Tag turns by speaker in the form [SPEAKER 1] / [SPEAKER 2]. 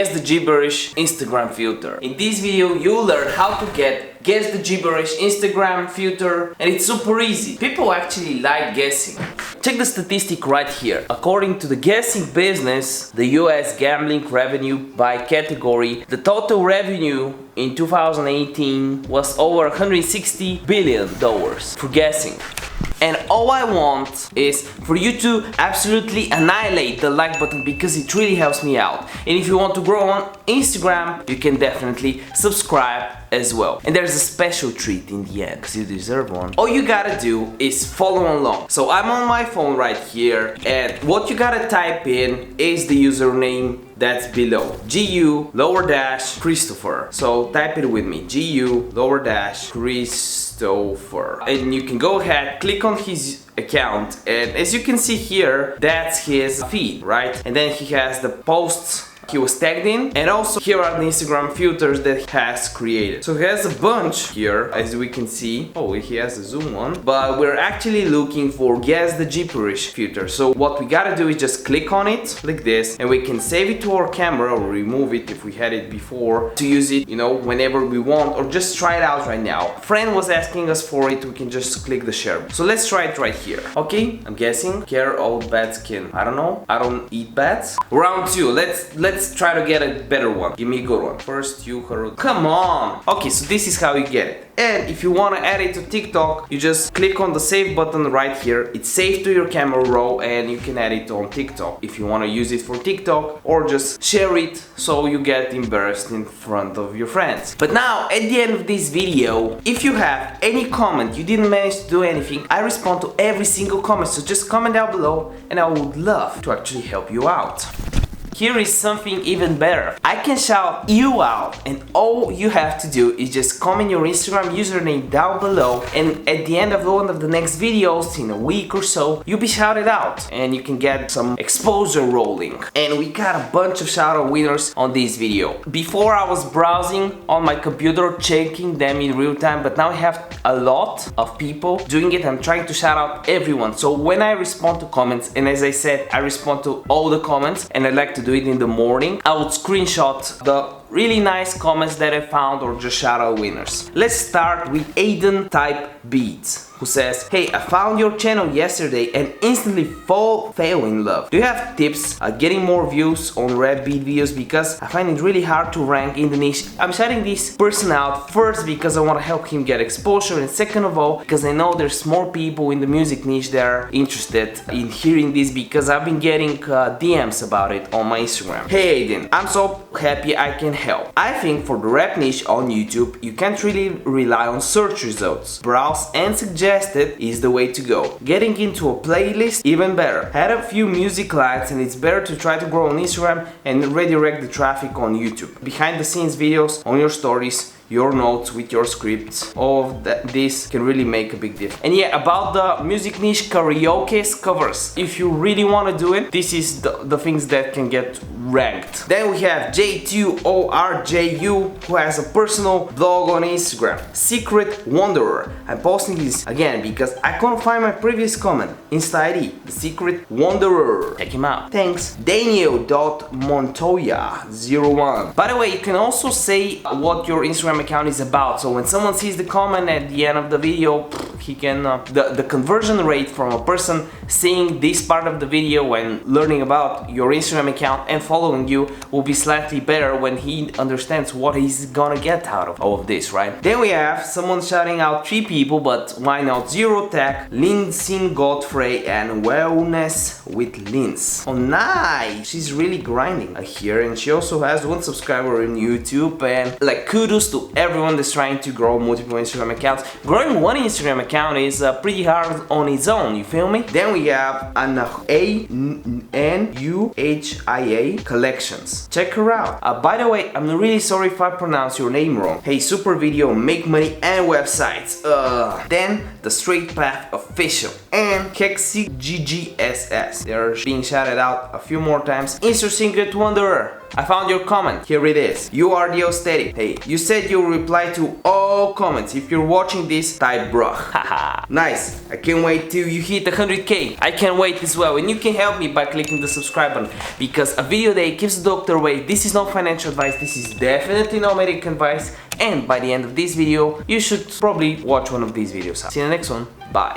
[SPEAKER 1] Guess the Gibberish Instagram filter. In this video you'll learn how to Guess the Gibberish Instagram filter, and it's super easy. People actually like guessing. Check the statistic right here. According to the guessing business, the US gambling revenue by category, the total revenue in 2018 was over $160 billion for guessing. And all I want is for you to absolutely annihilate the like button because it really helps me out. And if you want to grow on Instagram, you can definitely subscribe as well. And there's a special treat in the end because you deserve one. All you gotta do is follow along. So I'm on my phone right here, and what you gotta type in is the username that's below. GU_Christopher. So type it with me. GU_Christopher. And you can go ahead, click on his account, and as you can see here, that's his feed, right? And then he has the posts he was tagged in, and also here are the Instagram filters that he has created. So he has a bunch here, as we can see. Oh, he has a zoom one, but we're actually looking for Guess the Gibberish filter. So what we gotta do is just click on it like this, and we can save it to our camera or remove it if we had it before to use it, you know, whenever we want, or just try it out right now. A friend was asking us for it, we can just click the share. So let's try it right here. Okay, I'm guessing care old bad skin. I don't know, I don't eat bats. Round 2, let's try to get a better one. Give me a good one. First you heard. Come on! Okay, so this is how you get it. And if you want to add it to TikTok, you just click on the save button right here. It's saved to your camera roll and you can add it on TikTok if you want to use it for TikTok, or just share it so you get embarrassed in front of your friends. But now, at the end of this video, if you have any comment, you didn't manage to do anything, I respond to every single comment, so just comment down below and I would love to actually help you out. Here is something even better. I can shout you out, and all you have to do is just comment your Instagram username down below, and at the end of one of the next videos in a week or so, you'll be shouted out and you can get some exposure rolling. And we got a bunch of shout out winners on this video. Before I was browsing on my computer, checking them in real time, but now I have a lot of people doing it. I'm trying to shout out everyone. So when I respond to comments, and as I said, I respond to all the comments, and I like to do it in the morning, I would screenshot the really nice comments that I found or just shout out winners. Let's start with Aiden Type Beats, who says, hey, I found your channel yesterday and instantly fell in love. Do you have tips getting more views on rap beat videos, because I find it really hard to rank in the niche? I'm shouting this person out first because I want to help him get exposure, and second of all because I know there's more people in the music niche that are interested in hearing this, because I've been getting DMs about it on my Instagram. Hey Aiden, I'm so happy I can help. I think for the rap niche on YouTube, you can't really rely on search results. Browse and suggested is the way to go. Getting into a playlist, even better. Had a few music likes, and it's better to try to grow on Instagram and redirect the traffic on YouTube. Behind the scenes videos on your stories, your notes with your scripts, all of this can really make a big difference. And yeah, about the music niche karaoke covers, if you really want to do it, this is the things that can get ranked. Then we have J2ORJU, who has a personal blog on Instagram, Secret Wanderer. I'm posting this again because I couldn't find my previous comment. Insta ID, the Secret Wanderer. Check him out. Thanks. Daniel.montoya01. By the way, you can also say what your Instagram account is about, so when someone sees the comment at the end of the video, he can the conversion rate from a person seeing this part of the video and learning about your Instagram account and following you will be slightly better when he understands what he's gonna get out of all of this, right? Then we have someone shouting out 3 people, but why not? Zero Tech, Lindsay Godfrey, and Wellness with Linz. Oh nice, she's really grinding here, and she also has 1 subscriber in YouTube, and like kudos to everyone that's trying to grow multiple Instagram accounts. Growing 1 Instagram account is pretty hard on its own, you feel me? Then we have ANUHIA Collections. Check her out. By the way, I'm really sorry if I pronounce your name wrong. Hey, super video, make money and websites. Then the Straight Path Official and Kexi GGSS. They're being shouted out a few more times. Insert Secret Wanderer. I found your comment. Here it is. You are the aesthetic. Hey, you said you'll reply to all comments. If you're watching this, type bruh. Haha. Nice. I can't wait till you hit 100k. I can't wait as well. And you can help me by clicking the subscribe button, because a video a day keeps the doctor away. This is not financial advice. This is definitely not medical advice. And by the end of this video, you should probably watch one of these videos. See you in the next one. Bye.